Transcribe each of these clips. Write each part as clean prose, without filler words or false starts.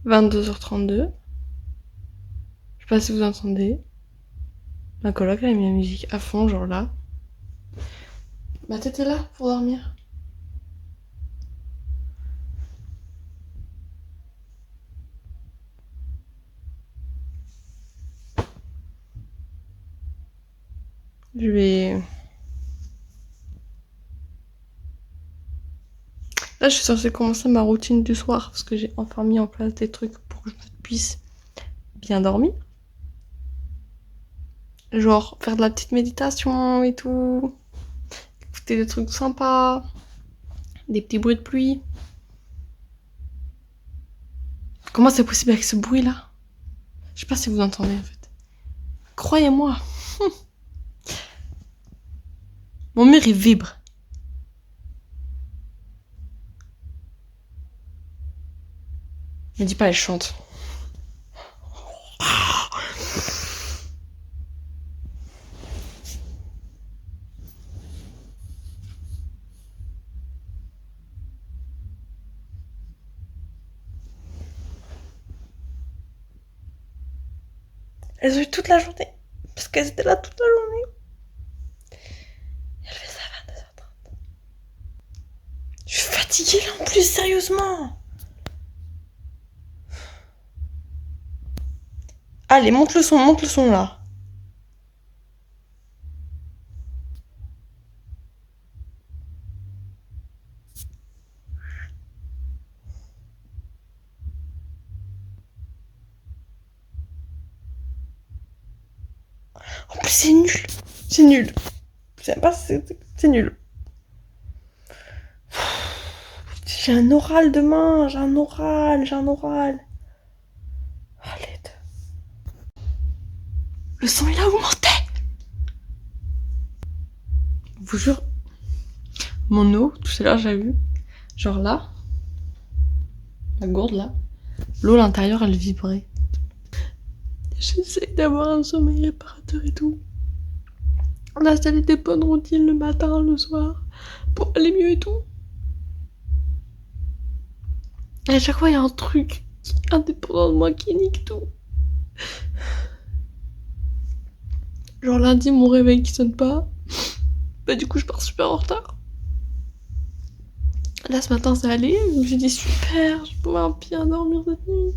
22h32. Je sais pas si vous entendez. Ma coloc elle a mis la musique à fond, genre là. Bah t'étais là pour dormir. Je vais... Là je suis censée commencer ma routine du soir parce que j'ai enfin mis en place des trucs pour que je puisse bien dormir. Genre faire de la petite méditation et tout. Écouter des trucs sympas. Des petits bruits de pluie. Comment c'est possible avec ce bruit là? Je sais pas si vous entendez en fait. Croyez-moi. Mon mur il vibre. Me dis pas elle chante. Elles ont eu toute la journée. Parce qu'elles étaient là toute la journée. Elle fait ça à 22h30. Je suis fatiguée là en plus, sérieusement. Allez, monte le son là. En plus, c'est nul. C'est nul. Je sais pas, c'est nul. J'ai un oral demain. J'ai un oral. Oh, l'aide. Le son il a augmenté. Je vous jure, mon eau, tout à l'heure j'ai vu, genre là, la gourde là, l'eau à l'intérieur elle vibrait. J'essaie d'avoir un sommeil réparateur et tout. On a installé des bonnes routines le matin, le soir, pour aller mieux et tout. Et à chaque fois il y a un truc indépendant de moi qui nique tout. Genre lundi mon réveil qui sonne pas, bah du coup je pars super en retard. Là ce matin ça allait, je me suis dit super, je vais pouvoir bien dormir cette nuit.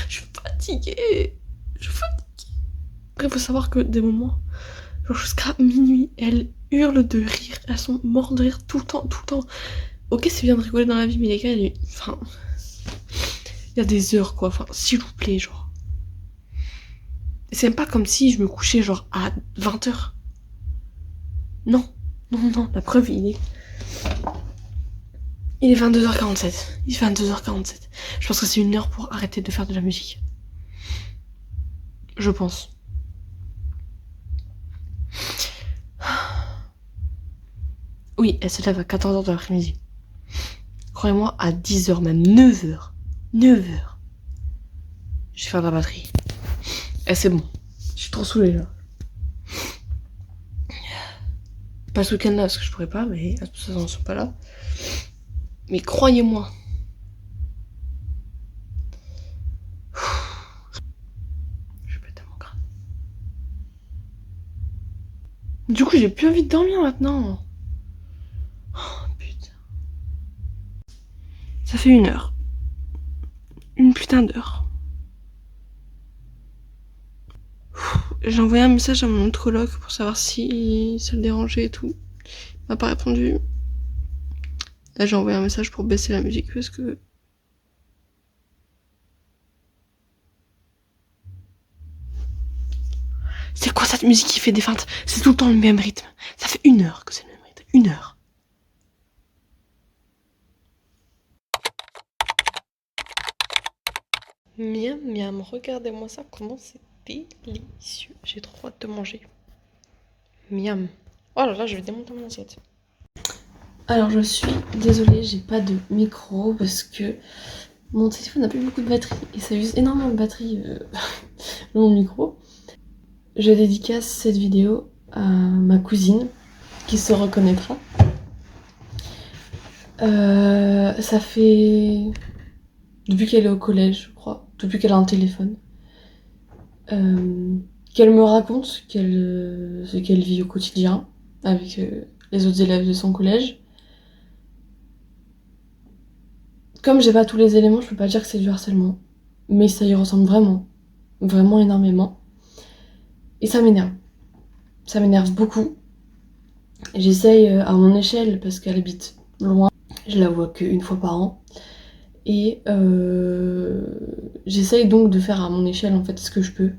Je suis fatiguée. Après faut savoir que des moments, genre jusqu'à minuit, elles hurlent de rire, elles sont mortes de rire tout le temps. Ok c'est bien de rigoler dans la vie mais les gars, enfin... Il y a des heures quoi, enfin s'il vous plaît genre. C'est même pas comme si je me couchais genre à 20h. Non, la preuve il est 22h47. Il est 22h47. Je pense que c'est une heure pour arrêter de faire de la musique. Je pense. Oui, elle se lève à 14h de l'après-midi. Croyez-moi, à 10h, même 9h. 9h. Je vais faire de la batterie. Et c'est bon. Je suis trop saoulée là. Pas ce week-end là parce que je pourrais pas, mais à toute façon ils sont pas là. Mais croyez-moi. Je vais péter mon crâne. Du coup j'ai plus envie de dormir maintenant. Oh putain. Ça fait 1 heure. Une putain d'heure. J'ai envoyé un message à mon autre coloc pour savoir si ça le dérangeait et tout. Il m'a pas répondu. Là j'ai envoyé un message pour baisser la musique parce que... C'est quoi cette musique qui fait des feintes? C'est tout le temps le même rythme. Ça fait 1 heure que c'est le même rythme. 1 heure. Miam miam, regardez-moi ça, comment c'est délicieux. J'ai trop hâte de manger. Miam. Oh là là, je vais démonter mon assiette. Alors je suis désolée, j'ai pas de micro parce que mon téléphone n'a plus beaucoup de batterie et ça use énormément de batterie mon micro. Je dédicace cette vidéo à ma cousine qui se reconnaîtra. Ça fait... Depuis qu'elle est au collège, je crois. Depuis qu'elle a un téléphone. Qu'elle me raconte ce qu'elle vit au quotidien avec les autres élèves de son collège. Comme j'ai pas tous les éléments, je peux pas dire que c'est du harcèlement. Mais ça y ressemble vraiment. Vraiment énormément. Et ça m'énerve. Ça m'énerve beaucoup. J'essaye à mon échelle, parce qu'elle habite loin. Je la vois qu'une fois par an. Et j'essaye donc de faire à mon échelle en fait ce que je peux.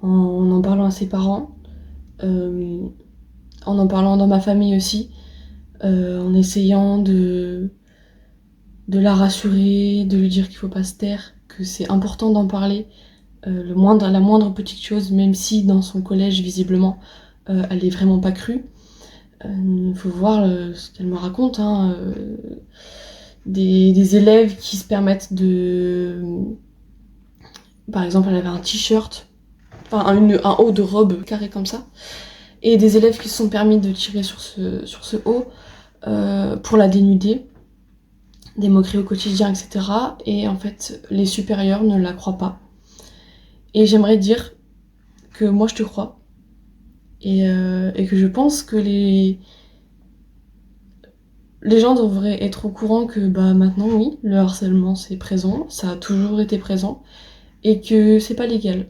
En parlant à ses parents. En parlant dans ma famille aussi. En essayant de la rassurer, de lui dire qu'il faut pas se taire, que c'est important d'en parler. La moindre petite chose, même si dans son collège, visiblement, elle est vraiment pas crue. Faut voir ce qu'elle me raconte, hein, des élèves qui se permettent de... Par exemple, elle avait un t-shirt, enfin un haut de robe carré comme ça, et des élèves qui se sont permis de tirer sur ce haut pour la dénuder, des moqueries au quotidien, etc. Et en fait, les supérieurs ne la croient pas. Et j'aimerais dire que moi je te crois, et que je pense que les gens devraient être au courant que bah maintenant oui, le harcèlement c'est présent, ça a toujours été présent, et que c'est pas légal.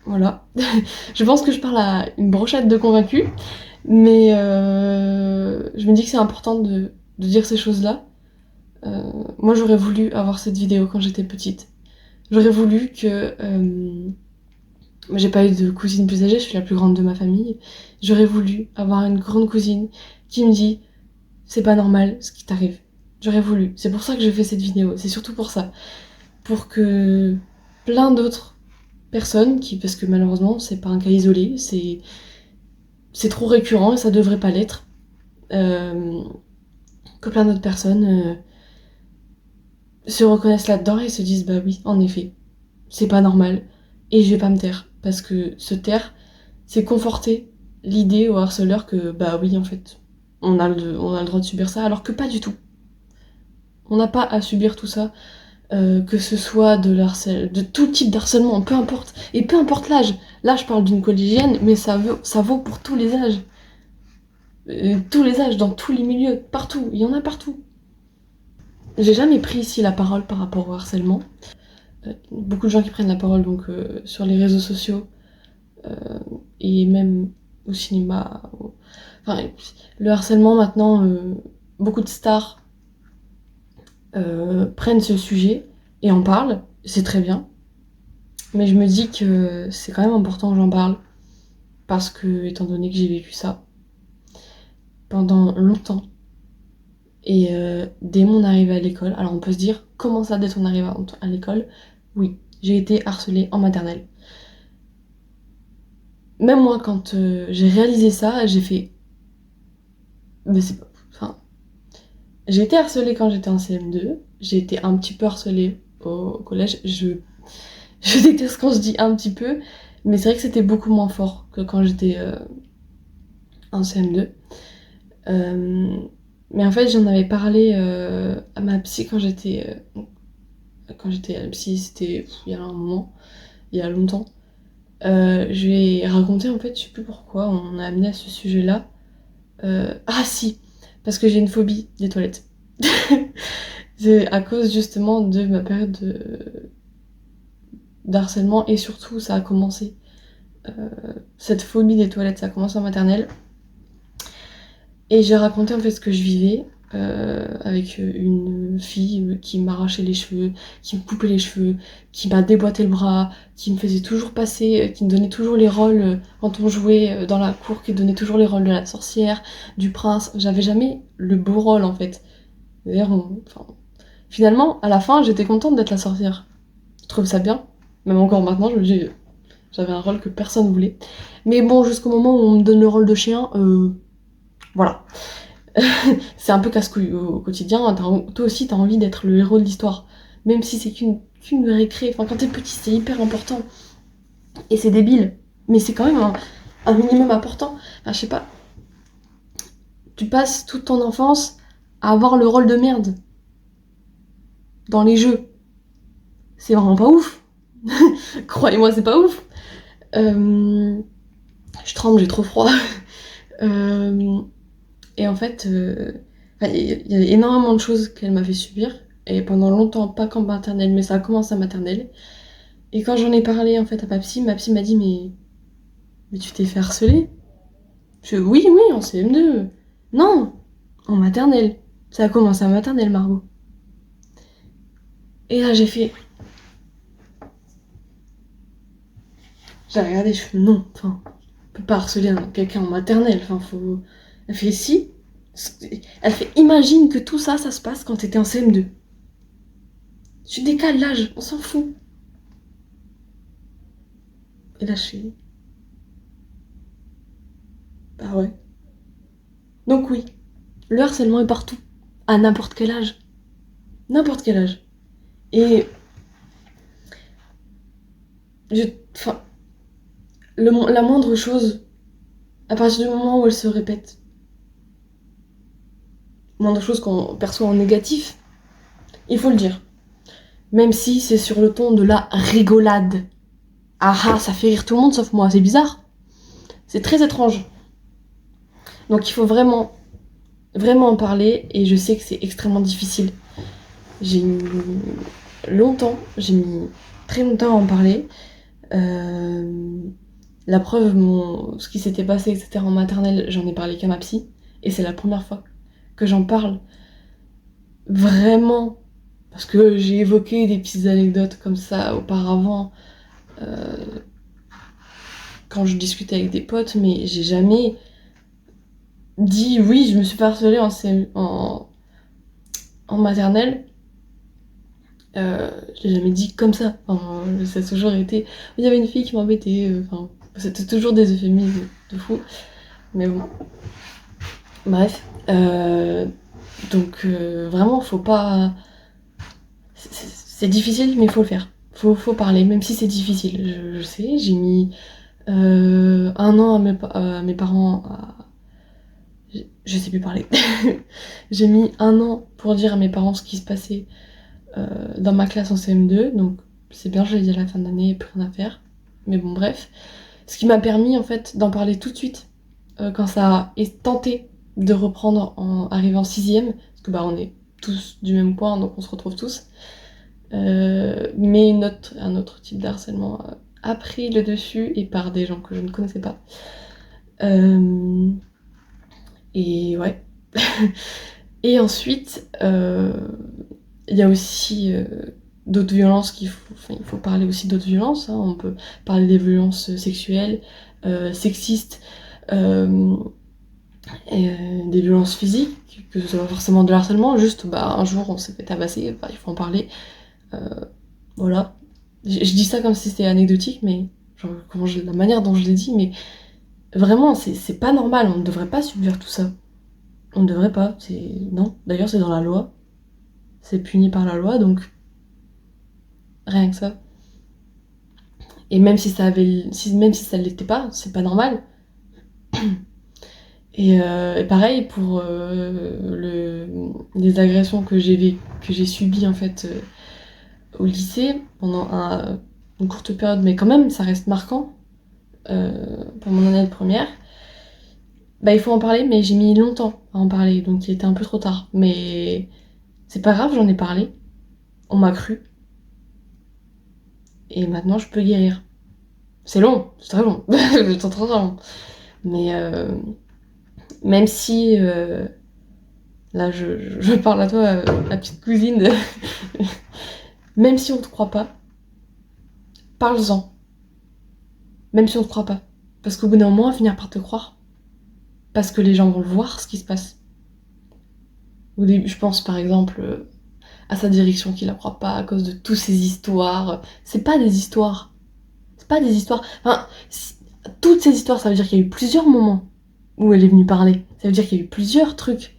Voilà. Je pense que je parle à une brochette de convaincus, mais je me dis que c'est important de dire ces choses-là. Moi j'aurais voulu avoir cette vidéo quand j'étais petite. J'aurais voulu que... j'ai pas eu de cousine plus âgée, je suis la plus grande de ma famille. J'aurais voulu avoir une grande cousine qui me dit c'est pas normal ce qui t'arrive. J'aurais voulu. C'est pour ça que je fais cette vidéo. C'est surtout pour ça. Pour que plein d'autres personnes, parce que malheureusement c'est pas un cas isolé, c'est trop récurrent et ça devrait pas l'être, que plein d'autres personnes se reconnaissent là-dedans et se disent bah oui, en effet, c'est pas normal et je vais pas me taire. Parce que se taire, c'est conforter l'idée au harceleur que bah oui, en fait, on a le droit de subir ça, alors que pas du tout. On n'a pas à subir tout ça, que ce soit de tout type d'harcèlement, peu importe. Et peu importe l'âge. Là, je parle d'une collégienne, mais ça vaut pour tous les âges. Tous les âges, dans tous les milieux, partout. Il y en a partout. J'ai jamais pris ici la parole par rapport au harcèlement. Beaucoup de gens qui prennent la parole donc sur les réseaux sociaux et même au cinéma. Enfin, le harcèlement maintenant, beaucoup de stars prennent ce sujet et en parlent, c'est très bien. Mais je me dis que c'est quand même important que j'en parle parce que, étant donné que j'ai vécu ça pendant longtemps et dès mon arrivée à l'école, alors on peut se dire comment ça dès ton arrivée à l'école? Oui, j'ai été harcelée en maternelle. Même moi, quand j'ai réalisé ça, j'ai fait. Mais c'est pas. Enfin, j'ai été harcelée quand j'étais en CM2, j'ai été un petit peu harcelée au collège. Je déteste quand je dis un petit peu, mais c'est vrai que c'était beaucoup moins fort que quand j'étais en CM2. Mais en fait, j'en avais parlé à ma psy quand j'étais à la psy, c'était il y a un moment, il y a longtemps. Je lui ai raconté, en fait, je sais plus pourquoi, on a amené à ce sujet-là. Ah si, parce que j'ai une phobie des toilettes. C'est à cause justement de ma période d'harcèlement et surtout ça a commencé. Cette phobie des toilettes, ça a commencé en maternelle. Et j'ai raconté en fait ce que je vivais avec une fille qui m'arrachait les cheveux, qui me coupait les cheveux, qui m'a déboîté le bras, qui me faisait toujours passer, qui me donnait toujours les rôles quand on jouait dans la cour, qui donnait toujours les rôles de la sorcière, du prince. J'avais jamais le beau rôle en fait. D'ailleurs, finalement, à la fin, j'étais contente d'être la sorcière. Je trouve ça bien. Même encore maintenant, je me dis, j'avais un rôle que personne voulait. Mais bon, jusqu'au moment où on me donne le rôle de chien, voilà. C'est un peu casse-couille au quotidien. Toi aussi, t'as envie d'être le héros de l'histoire. Même si c'est qu'une récré. Enfin, quand t'es petit, c'est hyper important. Et c'est débile. Mais c'est quand même un minimum important. Enfin, je sais pas. Tu passes toute ton enfance à avoir le rôle de merde dans les jeux. C'est vraiment pas ouf. Croyez-moi, c'est pas ouf. Je tremble, j'ai trop froid. Euh, et en fait, il y a énormément de choses qu'elle m'a fait subir. Et pendant longtemps, pas qu'en maternelle, mais ça a commencé en maternelle. Et quand j'en ai parlé en fait à ma psy m'a dit mais tu t'es fait harceler? Je fais oui, oui, en CM2. Non, en maternelle. Ça a commencé en maternelle, Margot. Et là, j'ai regardé, je fais non, enfin, on peut pas harceler quelqu'un en maternelle, enfin, faut. Elle fait si. Elle fait imagine que tout ça, ça se passe quand t'étais en CM2. Tu décales l'âge, on s'en fout. Et là, je fais bah ouais. Donc oui, le harcèlement est partout, à n'importe quel âge. N'importe quel âge. Et enfin, la moindre chose, à partir du moment où elle se répète, la moindre chose qu'on perçoit en négatif, il faut le dire. Même si c'est sur le ton de la rigolade. Ah ah, ça fait rire tout le monde sauf moi, c'est bizarre. C'est très étrange. Donc il faut vraiment, vraiment en parler et je sais que c'est extrêmement difficile. J'ai mis j'ai mis très longtemps à en parler. Euh, la preuve, ce qui s'était passé, etc. en maternelle, j'en ai parlé qu'à ma psy. Et c'est la première fois que j'en parle vraiment. Parce que j'ai évoqué des petites anecdotes comme ça auparavant euh, quand je discutais avec des potes, mais j'ai jamais dit oui, je me suis fait harceler en maternelle. Je l'ai jamais dit comme ça. Enfin, ça a toujours été. Il y avait une fille qui m'embêtait. Enfin, c'était toujours des euphémismes de fou. Mais bon. Bref. Donc, vraiment, faut pas. C'est difficile, mais il faut le faire. Faut parler, même si c'est difficile. Je sais, j'ai mis 1 an à mes parents à. Je sais plus parler. J'ai mis 1 an pour dire à mes parents ce qui se passait dans ma classe en CM2, donc c'est bien, je l'ai dit à la fin d'année, plus rien à faire. Mais bon, bref. Ce qui m'a permis en fait d'en parler tout de suite quand ça est tenté de reprendre en arrivant en sixième, parce que bah on est tous du même point, donc on se retrouve tous. Mais un autre type d'harcèlement a pris le dessus et par des gens que je ne connaissais pas. Et ouais. Et ensuite, il y a aussi d'autres violences il faut parler aussi d'autres violences. Hein. On peut parler des violences sexuelles, sexistes, des violences physiques, que ce soit pas forcément de harcèlement, juste bah, un jour on s'est fait tabasser, bah, il faut en parler. Euh, voilà. Je dis ça comme si c'était anecdotique, mais genre, la manière dont je l'ai dit, mais vraiment, c'est pas normal, on ne devrait pas subir tout ça. On ne devrait pas, non. D'ailleurs, c'est dans la loi. C'est puni par la loi, donc rien que ça. Et même si même si ça l'était pas, c'est pas normal. Et pareil pour les agressions que j'ai subies en fait au lycée pendant une courte période, mais quand même ça reste marquant pour mon année de première. Bah il faut en parler, mais j'ai mis longtemps à en parler, donc il était un peu trop tard. Mais c'est pas grave, j'en ai parlé, on m'a cru, et maintenant je peux guérir. C'est long, c'est très long, c'est très très long. Mais même si là je parle à toi, la petite cousine, même si on te croit pas, parle-en. Même si on te croit pas. Parce qu'au bout d'un moment, on va finir par te croire. Parce que les gens vont le voir, ce qui se passe. Au début, je pense par exemple à sa direction qui la croit pas à cause de toutes ces histoires. C'est pas des histoires. C'est pas des histoires. Enfin, toutes ces histoires, ça veut dire qu'il y a eu plusieurs moments où elle est venue parler. Ça veut dire qu'il y a eu plusieurs trucs.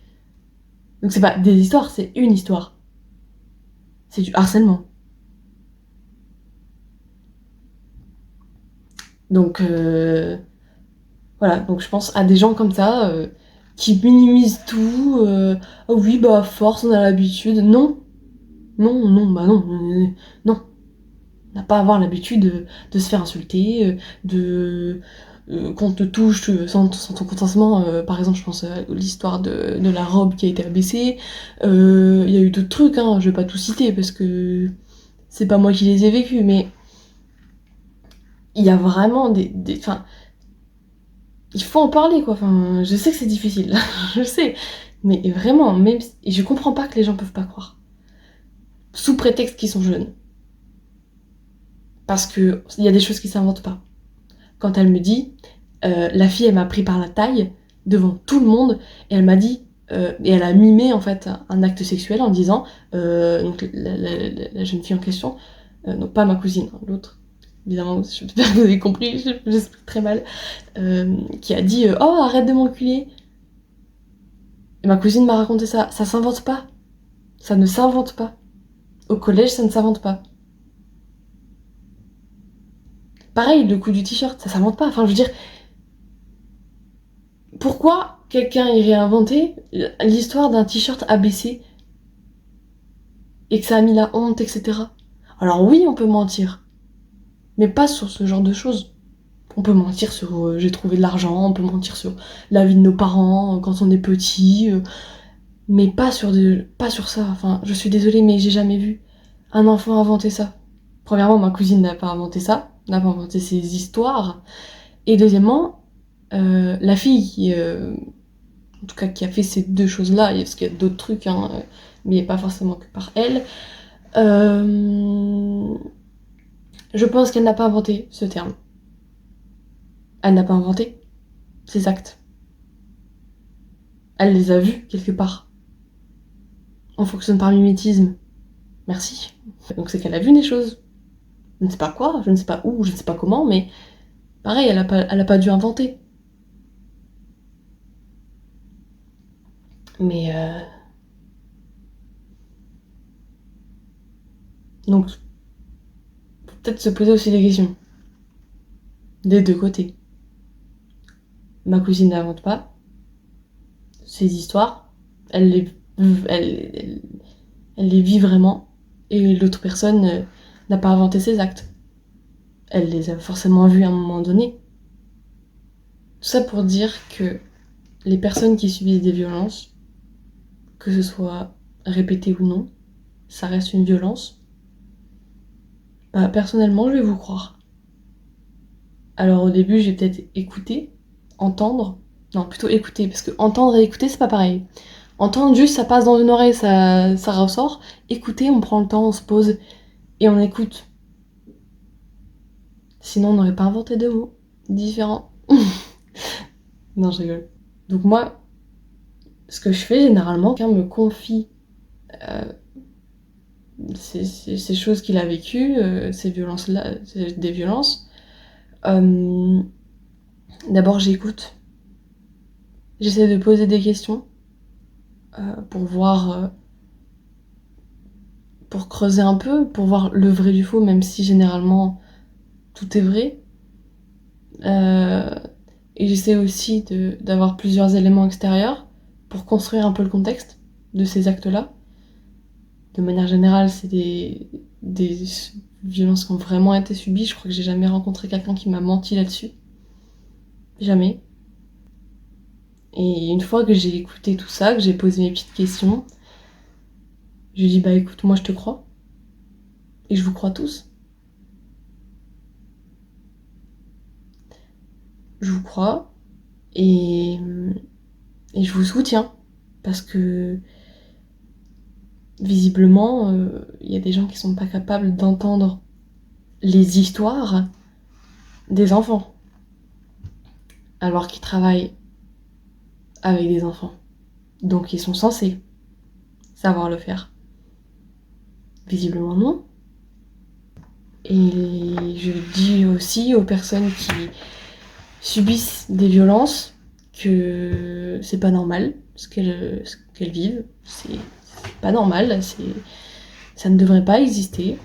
Donc c'est pas des histoires, c'est une histoire. C'est du harcèlement. Donc voilà, donc je pense à des gens comme ça, qui minimise tout. Ah oui, bah à force, on a l'habitude. Non, non, non, bah non, non. On n'a pas à avoir l'habitude de se faire insulter, qu'on te touche sans ton consentement. Par exemple, je pense à l'histoire de la robe qui a été abaissée. Il y a eu d'autres trucs, hein, je vais pas tout citer parce que c'est pas moi qui les ai vécus, mais il y a vraiment enfin, il faut en parler, quoi. Enfin, je sais que c'est difficile, je sais, mais vraiment, même, et je comprends pas que les gens peuvent pas croire, sous prétexte qu'ils sont jeunes, parce que il y a des choses qui s'inventent pas. Quand elle me dit, la fille, elle m'a pris par la taille devant tout le monde et elle m'a dit, et elle a mimé en fait un acte sexuel en disant, donc la jeune fille en question, non pas ma cousine, hein, l'autre. Évidemment, j'espère que vous avez compris, j'explique très mal, qui a dit oh, arrête de m'enculer. Et ma cousine m'a raconté ça. Ça s'invente pas. Ça ne s'invente pas. Au collège, ça ne s'invente pas. Pareil, le coup du t-shirt, ça s'invente pas. Enfin, je veux dire, pourquoi quelqu'un irait inventer l'histoire d'un t-shirt abaissé et que ça a mis la honte, etc. Alors oui, on peut mentir, mais pas sur ce genre de choses. On peut mentir sur j'ai trouvé de l'argent, on peut mentir sur la vie de nos parents quand on est petit, mais pas sur ça. Enfin, je suis désolée, mais j'ai jamais vu un enfant inventer ça. Premièrement, ma cousine n'a pas inventé ça, n'a pas inventé ces histoires. Et deuxièmement, la fille qui, en tout cas, qui a fait ces deux choses-là, parce qu'il y a d'autres trucs, hein, mais pas forcément que par elle, je pense qu'elle n'a pas inventé ce terme. Elle n'a pas inventé ces actes. Elle les a vus quelque part. On fonctionne par mimétisme. Merci. Donc c'est qu'elle a vu des choses. Je ne sais pas quoi, je ne sais pas où, je ne sais pas comment, mais pareil, elle a pas dû inventer. Mais donc, faut peut-être se poser aussi des questions. Des deux côtés. Ma cousine n'invente pas ces histoires. Elle les, elle les vit vraiment. Et l'autre personne n'a pas inventé ses actes. Elle les a forcément vus à un moment donné. Tout ça pour dire que les personnes qui subissent des violences, que ce soit répété ou non, ça reste une violence. Bah, personnellement, je vais vous croire. Alors au début, j'ai peut-être écouté, entendre. Non, plutôt écouter, parce que entendre et écouter, c'est pas pareil. Entendre juste, ça passe dans une oreille, ça ressort. Écouter, on prend le temps, on se pose et on écoute. Sinon, on n'aurait pas inventé deux mots différents. Non, je rigole. Donc moi, ce que je fais généralement, quelqu'un me confie ces choses qu'il a vécues, ces violences-là, des violences. D'abord, j'écoute. J'essaie de poser des questions pour voir, pour creuser un peu, pour voir le vrai du faux, même si généralement tout est vrai. Et j'essaie aussi d'avoir plusieurs éléments extérieurs pour construire un peu le contexte de ces actes-là. De manière générale, c'est des violences qui ont vraiment été subies. Je crois que j'ai jamais rencontré quelqu'un qui m'a menti là-dessus. Jamais. Et une fois que j'ai écouté tout ça, que j'ai posé mes petites questions, je lui ai dit bah écoute, moi je te crois. Et je vous crois tous. Je vous crois et je vous soutiens. Parce que visiblement, il y a des gens qui sont pas capables d'entendre les histoires des enfants. Alors qu'ils travaillent avec des enfants. Donc ils sont censés savoir le faire. Visiblement non. Et je dis aussi aux personnes qui subissent des violences que c'est pas normal ce qu'elles vivent. C'est pas normal, ça ne devrait pas exister.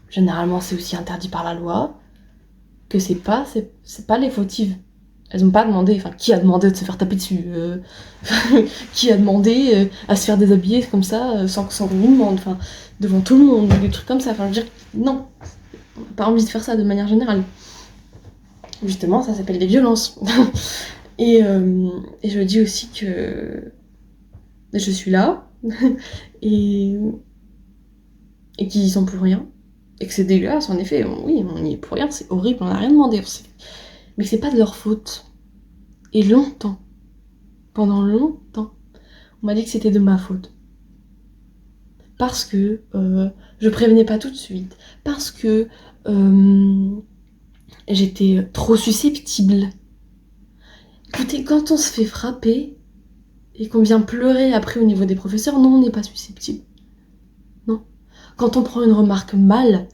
Généralement c'est aussi interdit par la loi. Que c'est pas les fautives Elles ont pas demandé, enfin, qui a demandé de se faire taper dessus qui a demandé à se faire déshabiller comme ça, sans qu'on nous demande, enfin, devant tout le monde, des trucs comme ça. Enfin, je veux dire, non, on n'a pas envie de faire ça de manière générale. Justement, ça s'appelle des violences. et, je dis aussi que je suis là, et qu'ils y sont pour rien, et que c'est dégueulasse, en effet, oui, on y est pour rien, c'est horrible, on n'a rien demandé, mais c'est pas de leur faute. Et longtemps, pendant longtemps, on m'a dit que c'était de ma faute. Parce que je prévenais pas tout de suite, parce que j'étais trop susceptible. Écoutez, quand on se fait frapper et qu'on vient pleurer après au niveau des professeurs, non, on n'est pas susceptible. Non. Quand on prend une remarque mal,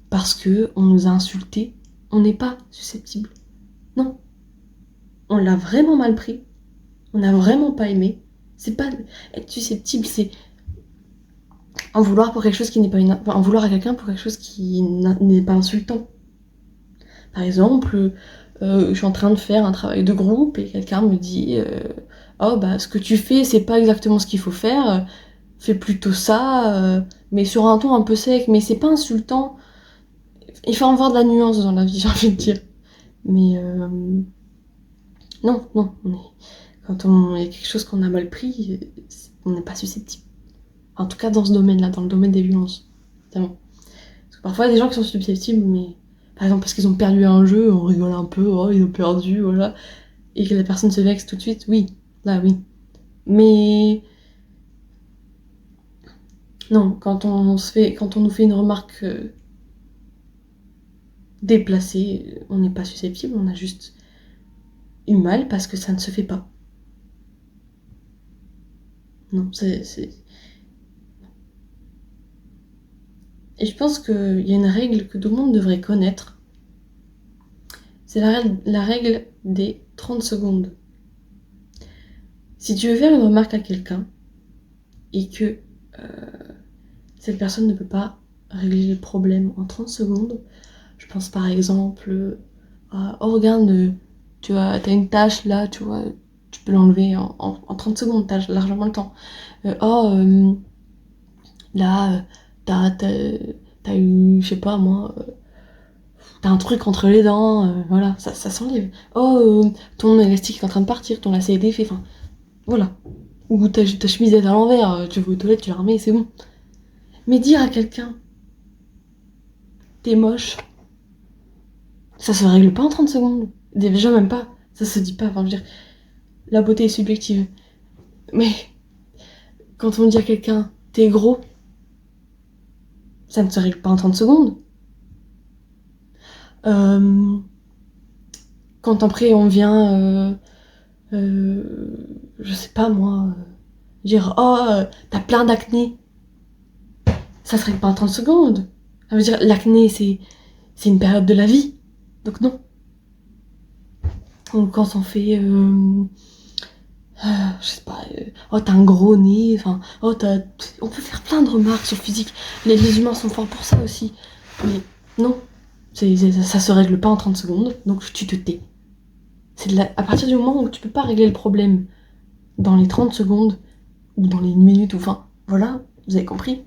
parce que on nous a insultés, on n'est pas susceptible. Non. On l'a vraiment mal pris. On n'a vraiment pas aimé. C'est pas être susceptible, c'est en vouloir pour quelque chose qui n'est pas en vouloir à quelqu'un pour quelque chose qui n'est pas insultant. Par exemple, je suis en train de faire un travail de groupe et quelqu'un me dit oh bah ce que tu fais c'est pas exactement ce qu'il faut faire, fais plutôt ça, mais sur un ton un peu sec, mais c'est pas insultant. Il faut avoir de la nuance dans la vie, j'ai envie de dire. Mais non, quand il y a quelque chose qu'on a mal pris, on n'est pas susceptible. En tout cas dans ce domaine-là, dans le domaine des violences. Évidemment. Parce que parfois il y a des gens qui sont susceptibles, mais par exemple parce qu'ils ont perdu un jeu, on rigole un peu, oh ils ont perdu, voilà. Et que la personne se vexe tout de suite, oui, là oui. Mais non, quand on nous fait une remarque déplacée, on n'est pas susceptible, on a juste eu mal parce que ça ne se fait pas. Non, Et je pense qu'il y a une règle que tout le monde devrait connaître. C'est la règle des 30 secondes. Si tu veux faire une remarque à quelqu'un et que cette personne ne peut pas régler le problème en 30 secondes, je pense par exemple à oh regarde, t'as une tâche là, tu vois, tu peux l'enlever en 30 secondes, t'as largement le temps. Là, t'as eu, je sais pas moi, t'as un truc entre les dents, voilà, ça s'enlève. Oh, ton élastique est en train de partir, ton lacet est défait, enfin, voilà. Ou ta chemise est à l'envers, tu vas aux toilettes, tu la remets, c'est bon. Mais dire à quelqu'un, t'es moche, ça se règle pas en 30 secondes. Déjà même pas, ça se dit pas, enfin je veux dire, la beauté est subjective. Mais quand on dit à quelqu'un, t'es gros, ça ne se règle pas en 30 secondes. Quand après on vient, je sais pas moi, dire oh t'as plein d'acné, ça se règle pas en 30 secondes. Ça veut dire l'acné c'est une période de la vie, donc non. Ou quand on fait je sais pas, oh t'as un gros nez, enfin oh on peut faire plein de remarques sur le physique. Les humains sont forts pour ça aussi, mais non, ça se règle pas en 30 secondes, donc tu te tais. À partir du moment où tu peux pas régler le problème dans les 30 secondes, ou dans les minutes, ou enfin, voilà, vous avez compris.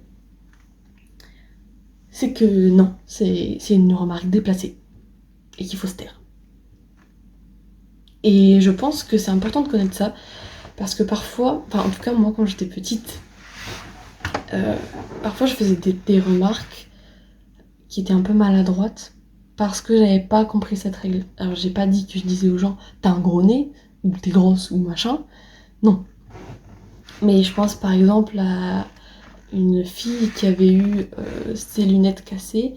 C'est que non, c'est une remarque déplacée, et qu'il faut se taire. Et je pense que c'est important de connaître ça, parce que parfois, enfin en tout cas moi quand j'étais petite, parfois je faisais des remarques qui étaient un peu maladroites, parce que j'avais pas compris cette règle. Alors j'ai pas dit que je disais aux gens, t'as un gros nez, ou t'es grosse, ou machin, non. Mais je pense par exemple à une fille qui avait eu ses lunettes cassées,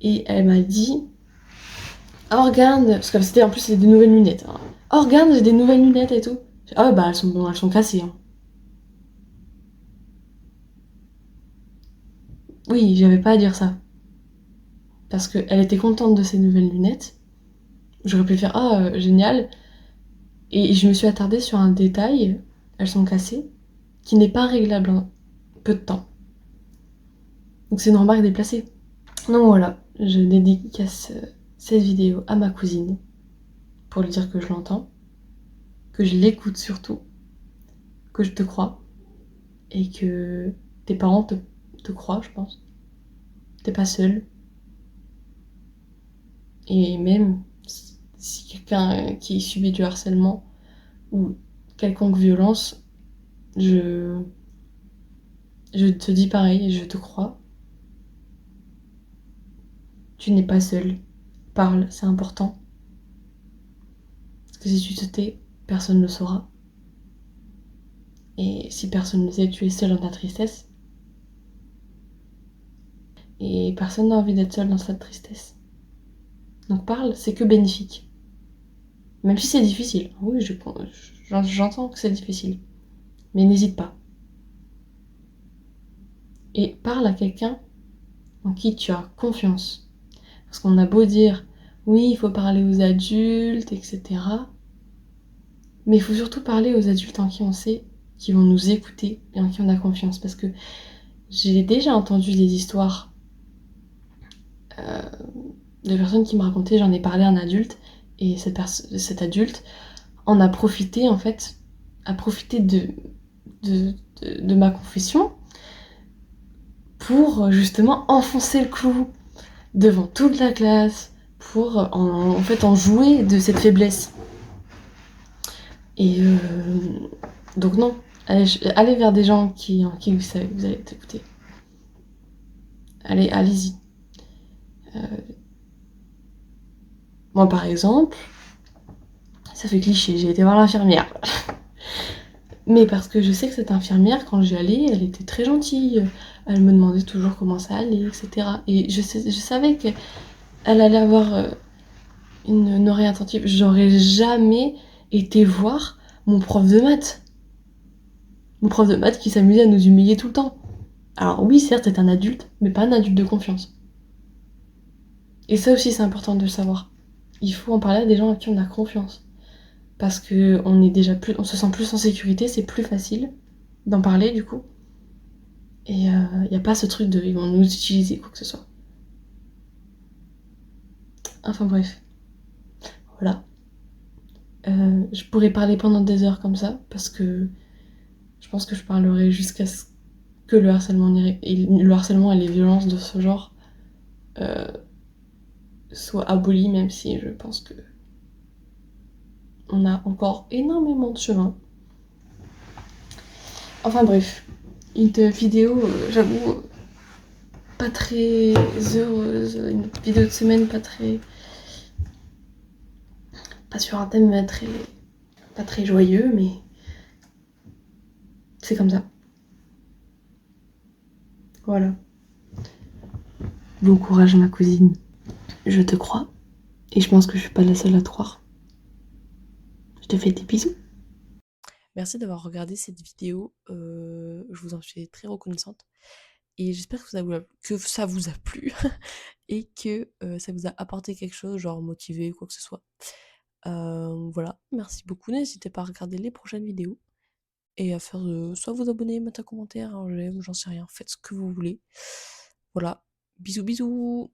et elle m'a dit oh regarde, parce que c'était en plus c'était des nouvelles lunettes, hein. Oh regarde, j'ai des nouvelles lunettes et tout. Ah bah elles sont cassées, hein. Oui, j'avais pas à dire ça, parce qu'elle était contente de ses nouvelles lunettes. J'aurais pu faire ah génial, et je me suis attardée sur un détail, elles sont cassées, qui n'est pas réglable en peu de temps. Donc c'est une remarque déplacée. Donc voilà, je dédicace cette vidéo à ma cousine. pour lui dire que je l'entends, que je l'écoute surtout, que je te crois et que tes parents te croient, je pense. T'es pas seule. Et même si quelqu'un qui subit du harcèlement ou quelconque violence, je, je te dis pareil, je te crois. Tu n'es pas seule. Parle, c'est important. Parce que si tu te tais, personne ne le saura. Et si personne ne le sait, tu es seule dans ta tristesse. Et personne n'a envie d'être seul dans cette tristesse. Donc parle, c'est que bénéfique. Même si c'est difficile. Oui, j'entends que c'est difficile. Mais n'hésite pas. Et parle à quelqu'un en qui tu as confiance. Parce qu'on a beau dire, oui, il faut parler aux adultes, etc. Mais il faut surtout parler aux adultes en qui on sait qui vont nous écouter et en qui on a confiance. Parce que j'ai déjà entendu des histoires euh, de personnes qui me racontaient, j'en ai parlé à un adulte, et cet adulte en a profité, en fait, a profité de ma confession pour justement enfoncer le clou devant toute la classe, pour en fait en jouer de cette faiblesse. Et donc non, allez vers des gens en qui vous savez que vous allez t'écouter. Allez-y. Euh, Moi par exemple, ça fait cliché, j'ai été voir l'infirmière. Mais parce que je sais que cette infirmière, quand j'y allais, elle était très gentille. Elle me demandait toujours comment ça allait, etc. Et je savais qu'elle allait avoir une oreille attentive. J'aurais jamais été voir mon prof de maths. Mon prof de maths qui s'amusait à nous humilier tout le temps. Alors oui, certes, c'est un adulte, mais pas un adulte de confiance. Et ça aussi, c'est important de le savoir. Il faut en parler à des gens à qui on a confiance. Parce que on se sent plus en sécurité, c'est plus facile d'en parler du coup. Et il n'y a pas ce truc de ils vont nous utiliser, quoi que ce soit. Enfin bref, voilà. Je pourrais parler pendant des heures comme ça, parce que je pense que je parlerai jusqu'à ce que le harcèlement et les violences de ce genre euh, soient abolis, même si je pense que on a encore énormément de chemin. Enfin bref, une vidéo, j'avoue, pas très heureuse, une vidéo de semaine pas sur un thème pas très joyeux, mais c'est comme ça. Voilà. Bon courage ma cousine. Je te crois. Et je pense que je suis pas la seule à te croire. Je te fais des bisous. Merci d'avoir regardé cette vidéo. Je vous en suis très reconnaissante. Et j'espère que ça vous a plu et que ça vous a apporté quelque chose, genre motivé, quoi que ce soit. Voilà, merci beaucoup. N'hésitez pas à regarder les prochaines vidéos et à faire soit vous abonner, mettre un commentaire, un j'aime, j'en sais rien. Faites ce que vous voulez. Voilà, bisous bisous.